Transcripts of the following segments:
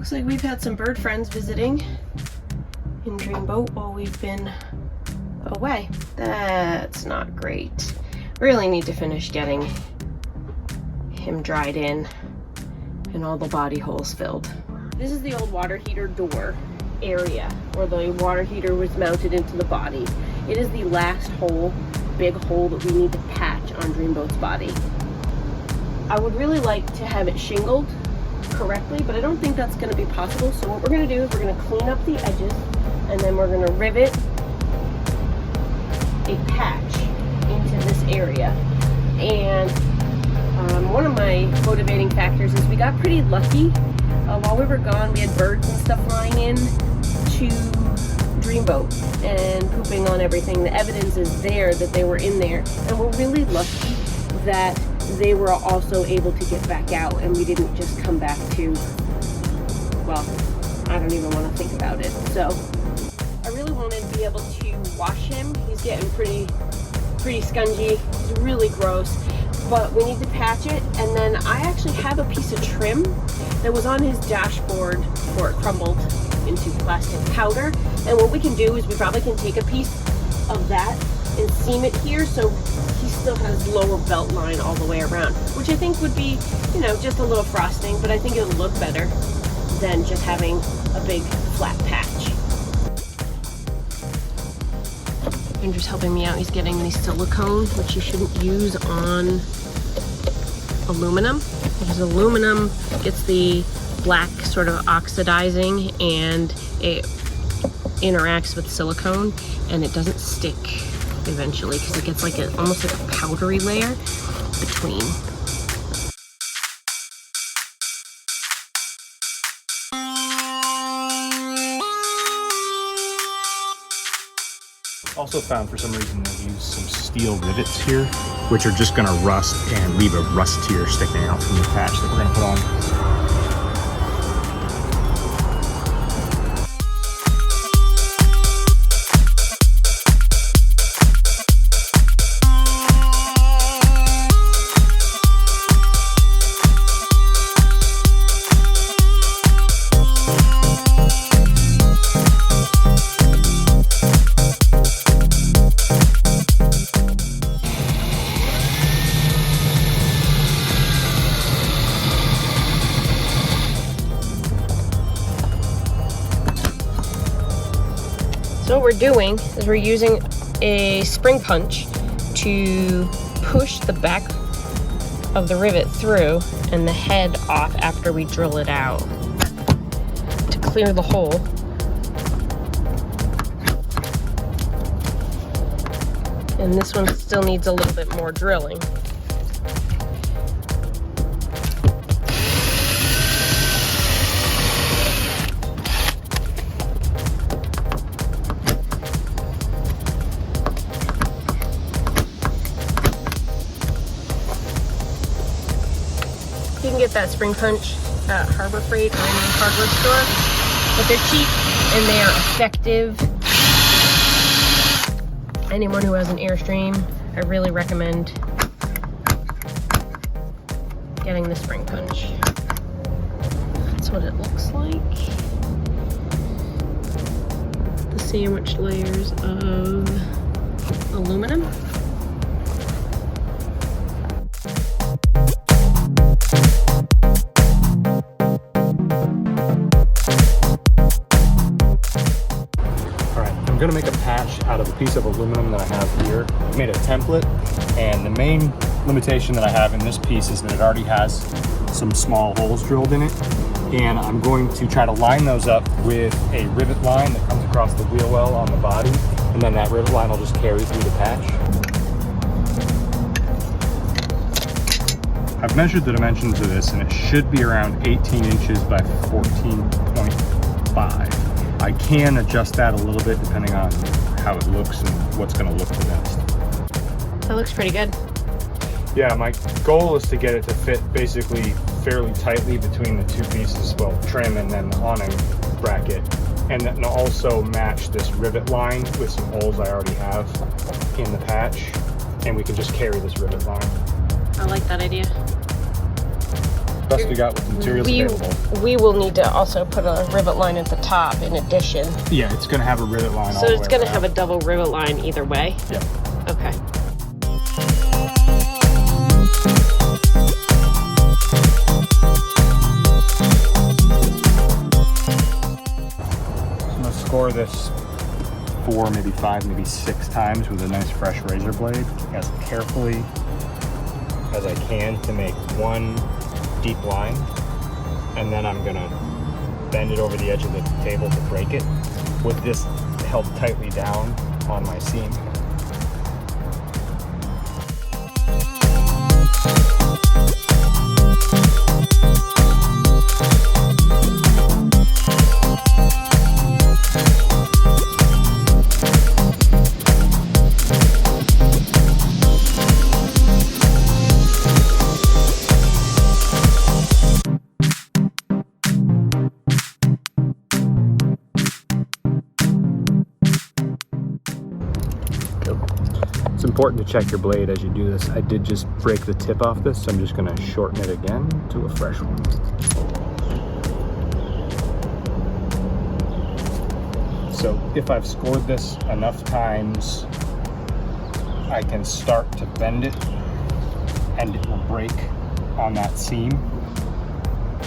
Looks like we've had some bird friends visiting in Dreamboat while we've been away. That's not great. Really need to finish getting him dried in and all the body holes filled. This is the old water heater door area where the water heater was mounted into the body. It is the last hole, big hole that we need to patch on Dreamboat's body. I would really like to have it shingled correctly, but I don't think that's going to be possible. So what we're going to do is we're going to clean up the edges, and then we're going to rivet a patch into this area. And one of my motivating factors is we got pretty lucky. While we were gone, we had birds and stuff flying in to Dreamboat and pooping on everything. The evidence is there that they were in there, and we're really lucky that they were also able to get back out and we didn't just come back to, well, I don't even want to think about it. So I really want to be able to wash him. He's getting pretty scungy. He's really gross, but we need to patch it. And then I actually have a piece of trim that was on his dashboard before it crumbled into plastic powder. And what we can do is we probably can take a piece of that and seam it here so he still has lower belt line all the way around, which I think would be, you know, just a little frosting, but I think it'll look better than just having a big flat patch. Andrew's helping me out. He's getting the silicone, which you shouldn't use on aluminum, because aluminum gets the black sort of oxidizing and it interacts with silicone and it doesn't stick eventually because it gets like almost like a powdery layer between. Also found for some reason they use some steel rivets here, which are just gonna rust and leave a rust tear sticking out from the patch that we're gonna put on. So what we're doing is we're using a spring punch to push the back of the rivet through and the head off after we drill it out to clear the hole. And this one still needs a little bit more drilling. You can get that spring punch at Harbor Freight or any hardware store, but they're cheap and they are effective. Anyone who has an Airstream, I really recommend getting the spring punch. That's what it looks like. The sandwich layers of aluminum. I'm gonna make a patch out of a piece of aluminum that I have here. I've made a template, and the main limitation that I have in this piece is that it already has some small holes drilled in it. And I'm going to try to line those up with a rivet line that comes across the wheel well on the body, and then that rivet line will just carry through the patch. I've measured the dimensions of this, and it should be around 18 inches by 14.5. I can adjust that a little bit depending on how it looks and what's going to look the best. That looks pretty good. Yeah, my goal is to get it to fit basically fairly tightly between the two pieces, well, trim and then the awning bracket, and then also match this rivet line with some holes I already have in the patch, and we can just carry this rivet line. I like that idea. best we got with the materials available. We will need to also put a rivet line at the top in addition. Yeah, it's going to have a rivet line all So the it's way going to around. have a double rivet line either way? Yep. Okay. I'm going to score this 4, maybe 5, maybe 6 times with a nice fresh razor blade as carefully as I can to make one deep line, and then I'm gonna bend it over the edge of the table to break it with this held tightly down on my seam. It's important to check your blade as you do this. I did just break the tip off this, so I'm just going to shorten it again to a fresh one. So if I've scored this enough times, I can start to bend it and it will break on that seam.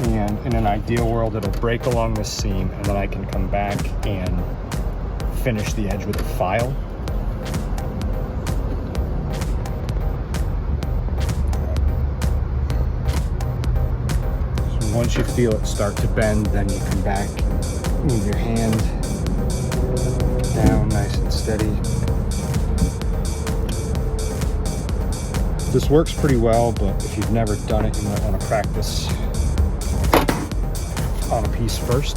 And in an ideal world, it'll break along this seam, and then I can come back and finish the edge with a file. Once you feel it start to bend, then you come back, move your hand down nice and steady. This works pretty well, but if you've never done it, you might want to practice on a piece first.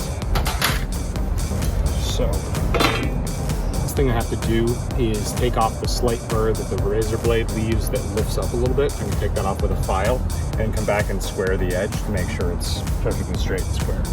So, this thing I have to do is take off the slight burr that the razor blade leaves that lifts up a little bit. I'm going to take that off with a file and come back and square the edge to make sure it's perfectly straight and square.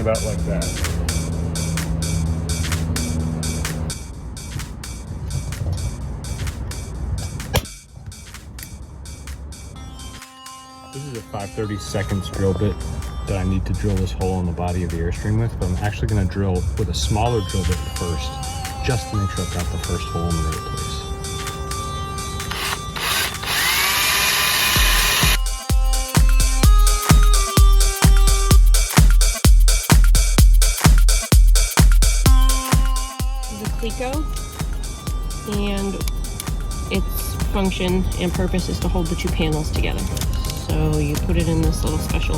About like that. This is a 5/32 drill bit that I need to drill this hole in the body of the Airstream with, but I'm actually going to drill with a smaller drill bit first, just to make sure I've got the first hole in the right place. And its function and purpose is to hold the two panels together. So you put it in this little special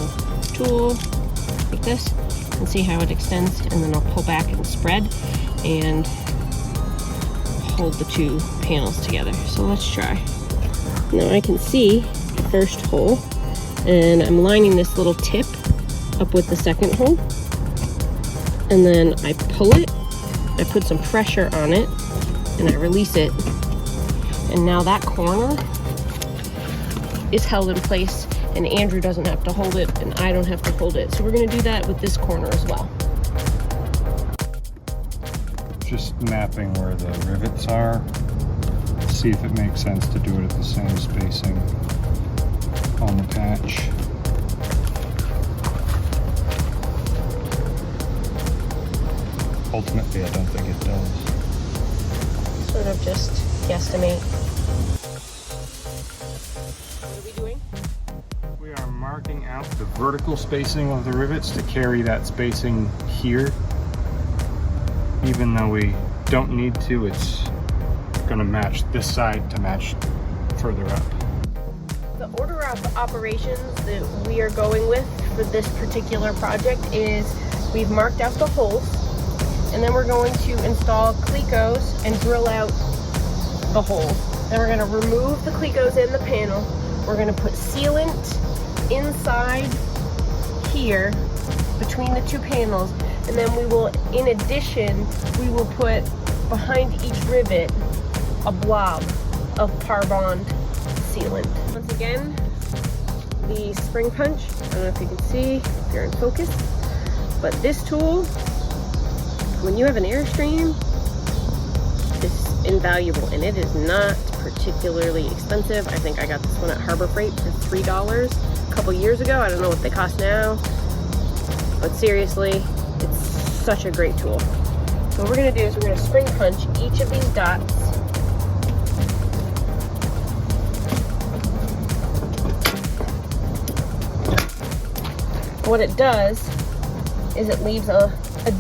tool like this and see how it extends, and then I'll pull back and spread and hold the two panels together. So let's try. Now I can see the first hole, and I'm lining this little tip up with the second hole, and then I pull it, I put some pressure on it, and I release it, and now that corner is held in place, and Andrew doesn't have to hold it and I don't have to hold it. So we're going to do that with this corner as well. Just mapping where the rivets are, see if it makes sense to do it at the same spacing on the patch. Ultimately, I don't think it does. Sort of just guesstimate. What are we doing? We are marking out the vertical spacing of the rivets to carry that spacing here. Even though we don't need to, it's going to match this side to match further up. The order of operations that we are going with for this particular project is we've marked out the holes, and then we're going to install clecos and drill out the holes. Then we're going to remove the clecos in the panel, we're gonna put sealant inside here between the two panels, and then we will, in addition, we will put behind each rivet a blob of Parbond sealant. Once again, the spring punch. I don't know if you can see, if you're in focus, but this tool, when you have an Airstream, is invaluable, and it is not particularly expensive. I think I got this one at Harbor Freight for $3 a couple years ago. I don't know what they cost now, but seriously, it's such a great tool. So what we're gonna do is we're gonna spring punch each of these dots. What it does is it leaves a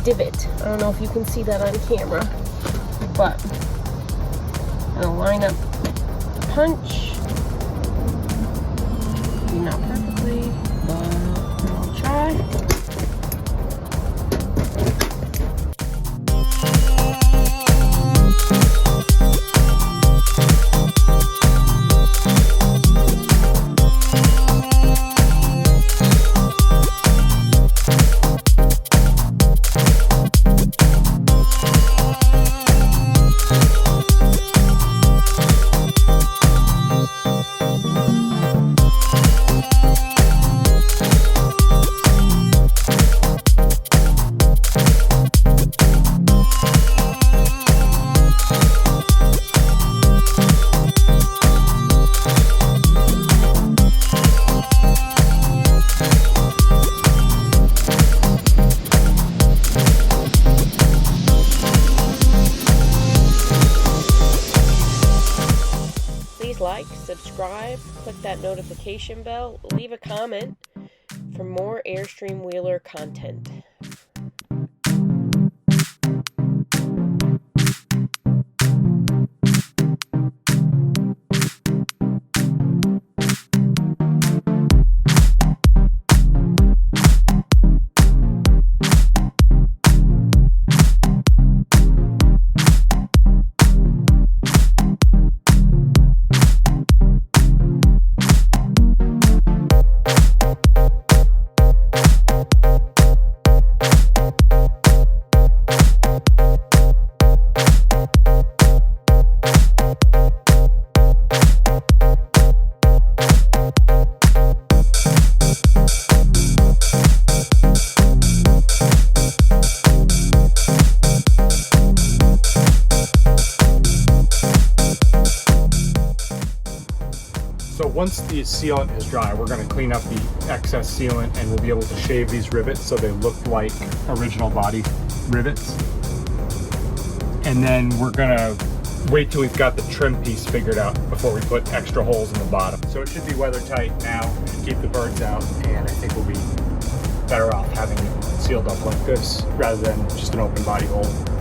divot. I don't know if you can see that on camera, but I'm gonna line up the punch. Not perfectly, but I'll try. Like, subscribe, click that notification bell, leave a comment for more AirstreamWheeler content. So once the sealant is dry, we're going to clean up the excess sealant and we'll be able to shave these rivets so they look like original body rivets. And then we're going to wait till we've got the trim piece figured out before we put extra holes in the bottom. So it should be weather tight now and keep the birds out, and I think we'll be better off having it sealed up like this rather than just an open body hole.